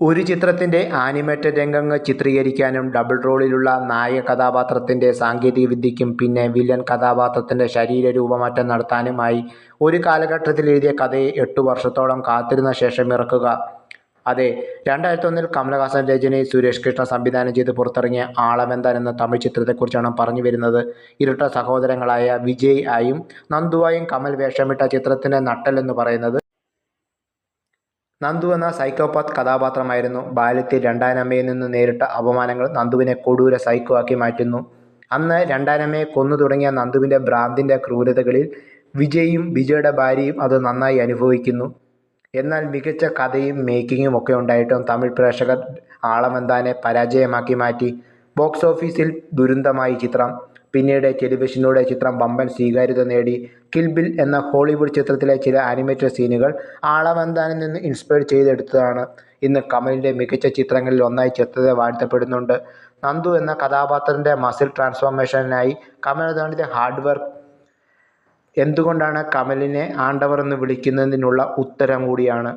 ഒരു ചിത്രത്തിൻ്റെ ആനിമേറ്റഡ് രംഗങ്ങൾ ചിത്രീകരിക്കാനും ഡബിൾ റോളിലുള്ള നായക കഥാപാത്രത്തിൻ്റെ സാങ്കേതികവിദ്യയ്ക്കും പിന്നെ വില്ലൻ കഥാപാത്രത്തിൻ്റെ ശരീരരൂപമാറ്റം നടത്താനുമായി ഒരു കാലഘട്ടത്തിൽ എഴുതിയ കഥയെ 8 വർഷത്തോളം കാത്തിരുന്ന ശേഷം ഇറക്കുക. അതെ, 2001 കമലഹാസൻ രചനയിൽ സുരേഷ് കൃഷ്ണ സംവിധാനം ചെയ്ത് പുറത്തിറങ്ങിയ ആളവന്താൻ എന്ന തമിഴ് ചിത്രത്തെക്കുറിച്ചാണ് പറഞ്ഞു വരുന്നത്. ഇരട്ട സഹോദരങ്ങളായ വിജയ് ആയും നന്ദുവായും കമൽ വേഷമിട്ട ചിത്രത്തിൻ്റെ നട്ടെല്ലെന്ന് പറയുന്നത് നന്ദു എന്ന സൈക്കോപാത്ത് കഥാപാത്രമായിരുന്നു. ബാല്യത്തിൽ രണ്ടാനമ്മയിൽ നിന്ന് നേരിട്ട അപമാനങ്ങൾ നന്ദുവിനെ കൊടൂര സൈക്കോ ആക്കി മാറ്റുന്നു. അന്ന് രണ്ടാനമ്മയെ കൊന്നു തുടങ്ങിയ നന്ദുവിൻ്റെ ഭ്രാന്തിൻ്റെ ക്രൂരതകളിൽ വിജയും വിജയുടെ ഭാര്യയും അത് നന്നായി അനുഭവിക്കുന്നു. എന്നാൽ മികച്ച കഥയും മേക്കിങ്ങും ഒക്കെ ഉണ്ടായിട്ടും തമിഴ് പ്രേക്ഷകർ ആളവന്താനെ പരാജയമാക്കി മാറ്റി. ബോക്സ് ഓഫീസിൽ ദുരന്തമായി ചിത്രം. പിന്നീട് ടെലിവിഷനിലൂടെ ചിത്രം വമ്പൻ സ്വീകാര്യത നേടി. കിൽ ബിൽ എന്ന ഹോളിവുഡ് ചിത്രത്തിലെ ചില ആനിമേറ്റഡ് സീനുകൾ ആളവന്താനിൽ നിന്ന് ഇൻസ്പയർ ചെയ്തെടുത്തതാണ്. ഇന്ന് കമലിൻ്റെ മികച്ച ചിത്രങ്ങളിൽ ഒന്നായി ചിത്രത്തെ വാഴ്ത്തപ്പെടുന്നുണ്ട്. നന്ദു എന്ന കഥാപാത്രത്തിൻ്റെ മസിൽ ട്രാൻസ്ഫോർമേഷനായി കമൽ നടത്തിയ ഹാർഡ് വർക്ക് എന്തുകൊണ്ടാണ് കമലിനെ ആണ്ടവർ എന്ന് വിളിക്കുന്നതിനുള്ള ഉത്തരം കൂടിയാണ്.